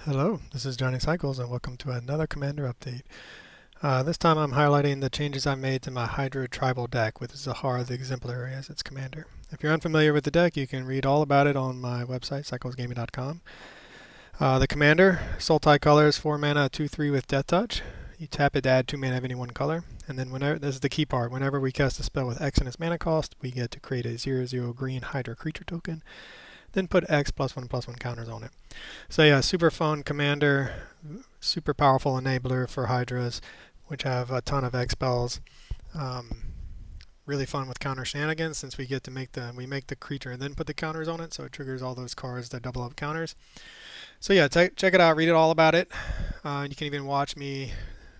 Hello, this is Johnny Cycles and welcome to another Commander update. This time I'm highlighting the changes I made to my Hydra Tribal deck with Zaxara the Exemplary as its commander. If you're unfamiliar with the deck, you can read all about it on my website, cyclesgaming.com. The commander, Sultai colors, 4 mana, 2/3 with Death Touch. You tap it to add 2 mana of any one color. And then this is the key part, whenever we cast a spell with X in its mana cost, we get to create a 0/0 green Hydra creature token, then put X +1/+1 counters on it. So yeah, super fun commander, super powerful enabler for Hydras, which have a ton of X spells. Really fun with counter shenanigans since we get to make the creature and then put the counters on it, so it triggers all those cards that double up counters. So yeah, check it out, read it all about it. You can even watch me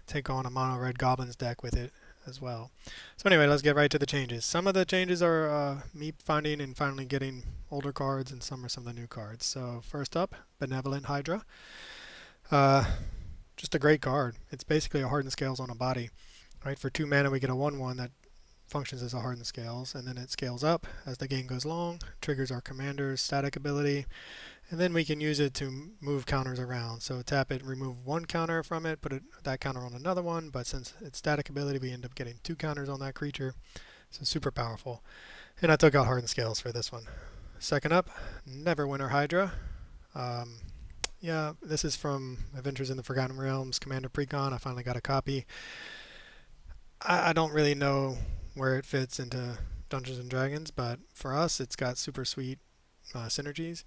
take on a mono red goblins deck with it as well. So anyway, let's get right to the changes. Some of the changes are me finding and finally getting older cards, and some are some of the new cards. So first up, Benevolent Hydra. Just a great card. It's basically a Hardened Scales on a body. Right, for 2 mana we get a 1/1 that functions as a Hardened Scales, and then it scales up as the game goes along, triggers our commander's static ability, and then we can use it to move counters around. So tap it, remove one counter from it, put that counter on another one, but since it's static ability, we end up getting 2 counters on that creature. So super powerful. And I took out Hardened Scales for this one. Second up, Neverwinter Hydra. Yeah, this is from Adventures in the Forgotten Realms, Commander Precon. I finally got a copy. I don't really know where it fits into Dungeons and Dragons, but for us, it's got super sweet synergies,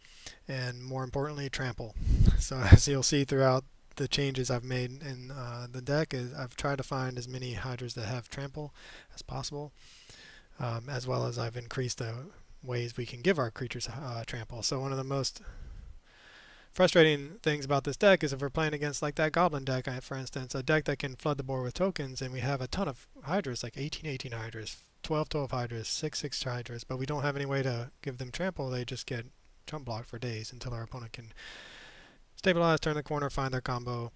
and more importantly, trample. So as you'll see throughout the changes I've made in the deck, is I've tried to find as many Hydras that have trample as possible, as well as I've increased the ways we can give our creatures trample. So one of the most frustrating things about this deck is if we're playing against like that Goblin deck, for instance, a deck that can flood the board with tokens, and we have a ton of Hydras, like 18 Hydras, 12 Hydras, 6 Hydras, but we don't have any way to give them trample. They just get jump blocked for days until our opponent can stabilize, turn the corner, find their combo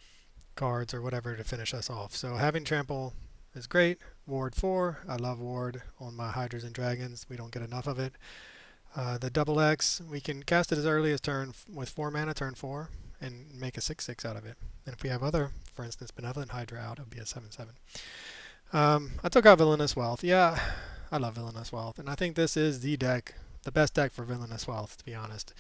cards or whatever to finish us off. So having trample is great. Ward 4, I love Ward on my Hydras and Dragons. We don't get enough of it. The double X, we can cast it as early as with 4 mana, turn 4, and make a 6/6 out of it. And if we have other, for instance, Benevolent Hydra out, it would be a 7/7. I took out Villainous Wealth. Yeah, I love Villainous Wealth, and I think this is the best deck for Villainous Wealth, to be honest.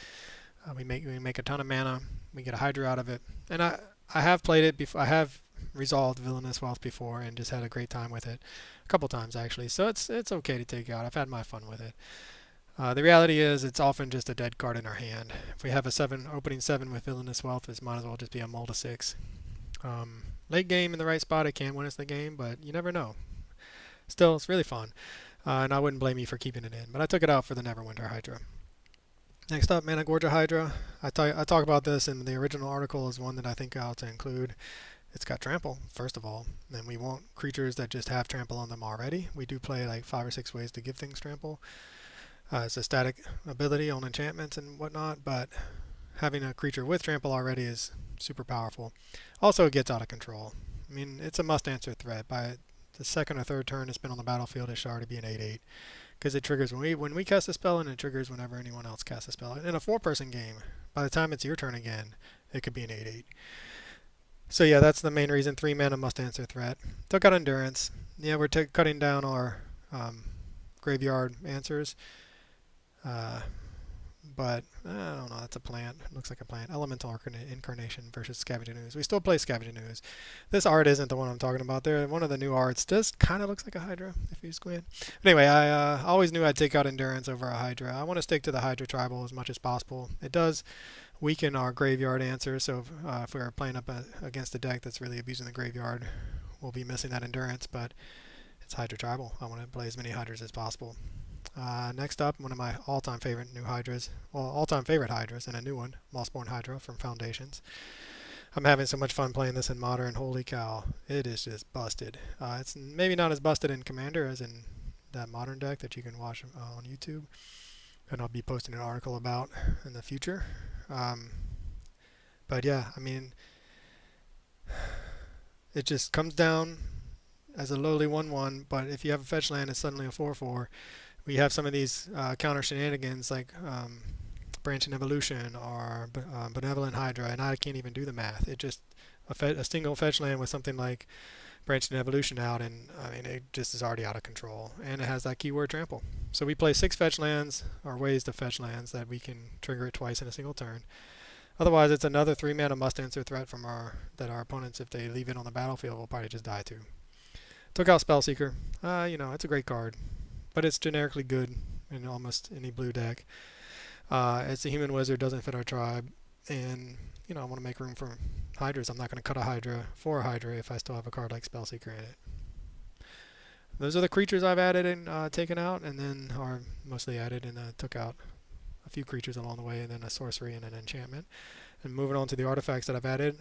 We make a ton of mana, we get a Hydra out of it, and I have played it before. I have resolved Villainous Wealth before and just had a great time with it, a couple times actually. So it's okay to take out. I've had my fun with it. The reality is it's often just a dead card in our hand. If we have a opening 7 with Villainous Wealth, it might as well just be a mull to 6. Late game in the right spot, it can win us the game, but you never know. Still, it's really fun, and I wouldn't blame you for keeping it in. But I took it out for the Neverwinter Hydra. Next up, Managorger Hydra. I talk about this in the original article as one that I think I ought to include. It's got trample, first of all, and we want creatures that just have trample on them already. We do play like 5 or 6 ways to give things trample. It's a static ability on enchantments and whatnot, but having a creature with trample already is super powerful. Also, it gets out of control. I mean, it's a must-answer threat. By the second or third turn it's been on the battlefield, it should already be an 8/8, because it triggers when we cast a spell, and it triggers whenever anyone else casts a spell. In a 4-person game, by the time it's your turn again, it could be an 8/8. So yeah, that's the main reason. 3 mana must-answer threat. Took out Endurance. Yeah, we're cutting down our graveyard answers. But I don't know, that's a plant. It looks like a plant. Elemental Incarnation versus Scavenging Ooze. We still play Scavenging Ooze. This art isn't the one I'm talking about. One of the new arts just kind of looks like a Hydra if you squint. But anyway, I always knew I'd take out Endurance over a Hydra. I want to stick to the Hydra Tribal as much as possible. It does weaken our graveyard answer, so if we are playing up against a deck that's really abusing the graveyard, we'll be missing that Endurance, but it's Hydra Tribal. I want to play as many Hydras as possible. Next up, one of my all-time favorite new Hydras, well, all-time favorite Hydras, and a new one, Mossborn Hydra from Foundations. I'm having so much fun playing this in Modern. Holy cow, it is just busted. It's maybe not as busted in Commander as in that Modern deck that you can watch on YouTube, and I'll be posting an article about in the future. But yeah, I mean, it just comes down as a lowly 1/1, but if you have a fetch land, it's suddenly a 4/4. We have some of these counter shenanigans like Branching Evolution or Benevolent Hydra, and I can't even do the math. It just a single fetch land with something like Branching Evolution out, and I mean it just is already out of control. And it has that keyword trample. So we play 6 fetch lands, or ways to fetch lands that we can trigger it twice in a single turn. Otherwise, it's another 3 mana must answer threat from our opponents, if they leave it on the battlefield, will probably just die to. Took out Spellseeker. It's a great card, but it's generically good in almost any blue deck. It's a human wizard, doesn't fit our tribe, and I want to make room for Hydras. I'm not going to cut a Hydra for a Hydra if I still have a card like Spellseeker in it. Those are the creatures I've added and taken out, and then are mostly added and took out a few creatures along the way, and then a sorcery and an enchantment. And moving on to the artifacts that I've added,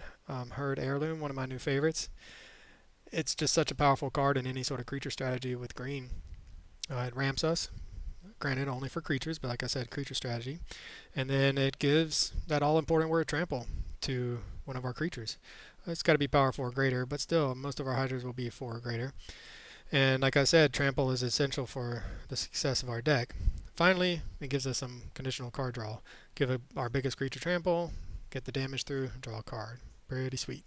Herd Heirloom, one of my new favorites. It's just such a powerful card in any sort of creature strategy with green. It ramps us, granted only for creatures, but like I said, creature strategy. And then it gives that all-important word trample to one of our creatures. It's got to be power 4 or greater, but still, most of our Hydras will be 4 or greater. And like I said, trample is essential for the success of our deck. Finally, it gives us some conditional card draw. Give our biggest creature trample, get the damage through, draw a card. Pretty sweet.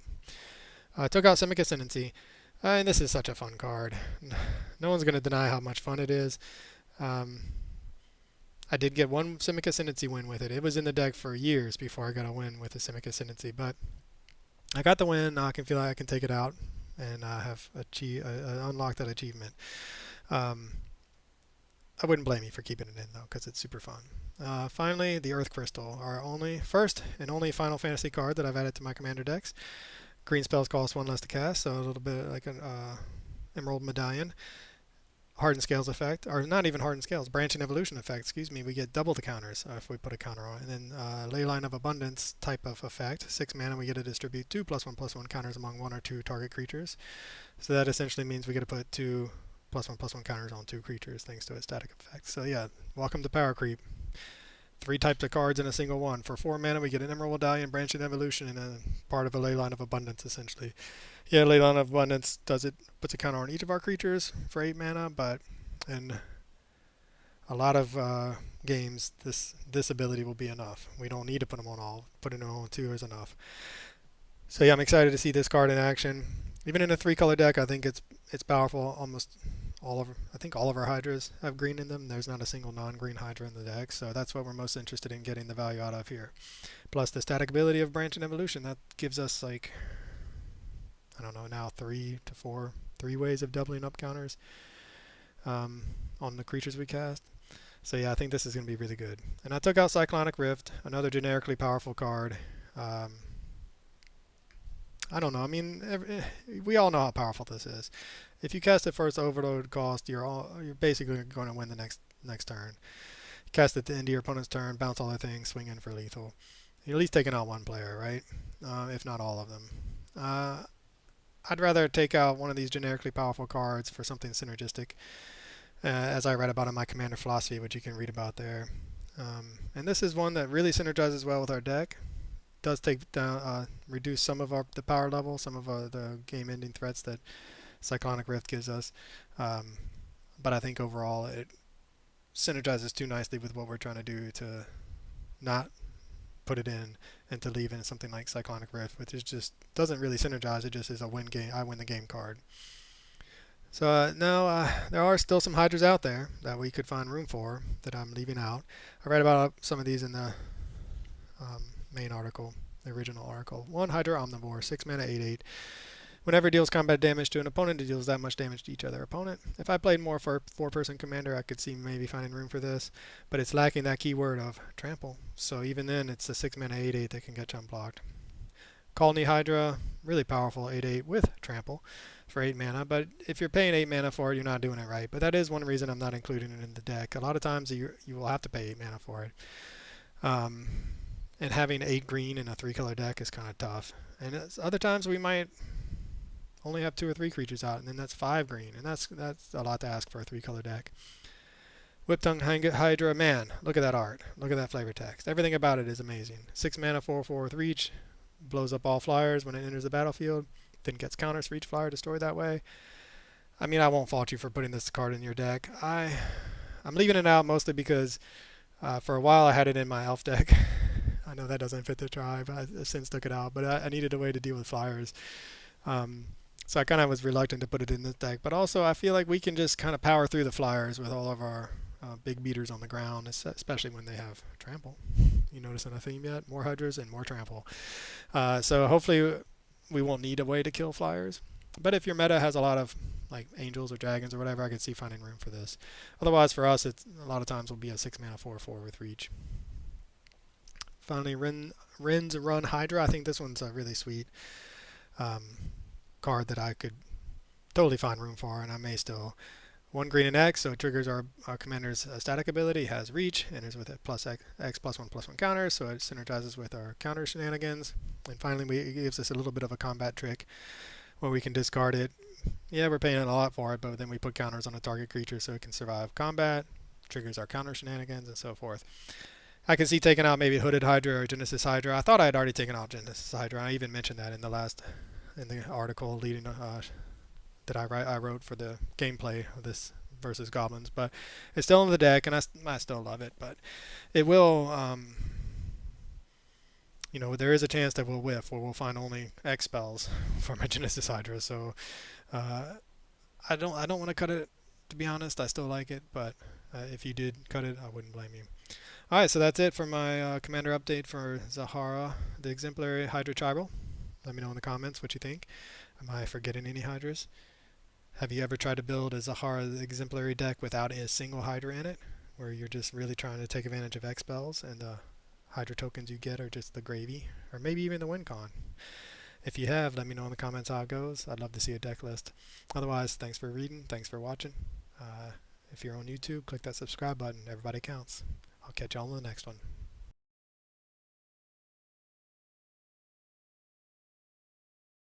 Took out Simic Ascendancy. And this is such a fun card. No one's going to deny how much fun it is. I did get one Simic Ascendancy win with it. It was in the deck for years before I got a win with the Simic Ascendancy, but I got the win. Now I can feel like I can take it out and have unlocked that achievement. I wouldn't blame you for keeping it in, though, because it's super fun. Finally, the Earth Crystal, our first and only Final Fantasy card that I've added to my commander decks. Green spells cost 1 less to cast, so a little bit like an Emerald Medallion. Hardened Scales effect, or not even Hardened Scales, Branching Evolution effect, excuse me, we get double the counters if we put a counter on. And then Leyline of Abundance type of effect, 6 mana, we get to distribute 2 +1/+1 counters among 1 or 2 target creatures. So that essentially means we get to put 2 +1/+1 counters on 2 creatures thanks to its static effect. So yeah, welcome to Power Creep. 3 types of cards in a single one. For 4 mana, we get an Emerald Medallion, Branching Evolution, and a part of a Leyline of Abundance, essentially. Yeah, Leyline of Abundance puts a counter on each of our creatures for 8 mana, but in a lot of games, this ability will be enough. We don't need to put them on all. Putting them on 2 is enough. So yeah, I'm excited to see this card in action. Even in a 3-color deck, I think it's powerful. I think all of our Hydras have green in them. There's not a single non-green Hydra in the deck, so that's what we're most interested in getting the value out of here. Plus the static ability of Branch and Evolution, that gives us like, I don't know, now 3 ways of doubling up counters on the creatures we cast. So yeah, I think this is going to be really good. And I took out Cyclonic Rift, another generically powerful card. I don't know. I mean, we all know how powerful this is. If you cast it first overload cost, you're basically going to win the next turn. Cast it at the end of your opponent's turn, bounce all their things, swing in for lethal. You're at least taking out one player, right? If not all of them. I'd rather take out one of these generically powerful cards for something synergistic, as I read about in my Commander Philosophy, which you can read about there. And this is one that really synergizes well with our deck. Does take down, reduce some of the power level, some of the game-ending threats that Cyclonic Rift gives us. But I think overall it synergizes too nicely with what we're trying to do to not put it in and to leave in something like Cyclonic Rift, which is just doesn't really synergize. It just is a win game. I win the game card. So now there are still some Hydras out there that we could find room for that I'm leaving out. I read about some of these in the main article, the original article. 1 Hydra Omnivore, 6 mana, 8/8. Whenever it deals combat damage to an opponent, it deals that much damage to each other opponent. If I played more for a 4-person commander, I could see maybe finding room for this, but it's lacking that keyword of trample. So even then, it's a 6 mana, 8/8 that can get jump blocked. Colony Hydra, really powerful, 8/8 with trample for 8 mana, but if you're paying 8 mana for it, you're not doing it right. But that is one reason I'm not including it in the deck. A lot of times you will have to pay 8 mana for it. And having 8 green in a 3-color deck is kind of tough. And other times we might only have 2 or 3 creatures out, and then that's 5 green, and that's a lot to ask for a 3-color deck. Whiptongue Hydra, man, look at that art. Look at that flavor text. Everything about it is amazing. 6 mana, 4/4 with reach, blows up all flyers when it enters the battlefield, then gets counters for each flyer destroyed that way. I mean, I won't fault you for putting this card in your deck. I'm leaving it out mostly because For a while I had it in my elf deck. I know that doesn't fit the tribe. I since took it out, but I needed a way to deal with flyers. Um, so I kind of was reluctant to put it in this deck. But also I feel like we can just kind of power through the flyers with all of our big beaters on the ground, especially when they have trample. You noticing a theme yet? More Hydras and more trample. So hopefully we won't need a way to kill flyers. But if your meta has a lot of like angels or dragons or whatever, I could see finding room for this. Otherwise, for us, it's a lot of times will be a 6-mana 4/4 with reach. Finally, Rin's Run Hydra. I think this one's a really sweet um, card that I could totally find room for, and I may still. 1 green and X, so it triggers our commander's static ability, has reach, and is with a plus X +1/+1 counter, so it synergizes with our counter shenanigans. And finally, it gives us a little bit of a combat trick where we can discard it. Yeah, we're paying a lot for it, but then we put counters on a target creature so it can survive combat, triggers our counter shenanigans, and so forth. I can see taking out maybe Hooded Hydra or Genesis Hydra. I thought I had already taken out Genesis Hydra. I even mentioned that in the article leading that I wrote for the gameplay of this versus goblins, but it's still in the deck, and I still love it. But it will, there is a chance that we'll whiff, or we'll find only X spells for my Genesis Hydra. So I don't want to cut it, to be honest. I still like it, but if you did cut it, I wouldn't blame you. All right, so that's it for my commander update for Zaxara, the Exemplary Hydra Tribal. Let me know in the comments what you think. Am I forgetting any Hydras? Have you ever tried to build a Zaxara Exemplary deck without a single Hydra in it, where you're just really trying to take advantage of X spells and the Hydra tokens you get are just the gravy, or maybe even the win con? If you have, let me know in the comments how it goes. I'd love to see a deck list. Otherwise, thanks for reading. Thanks for watching. If you're on YouTube, click that subscribe button. Everybody counts. I'll catch y'all on the next one.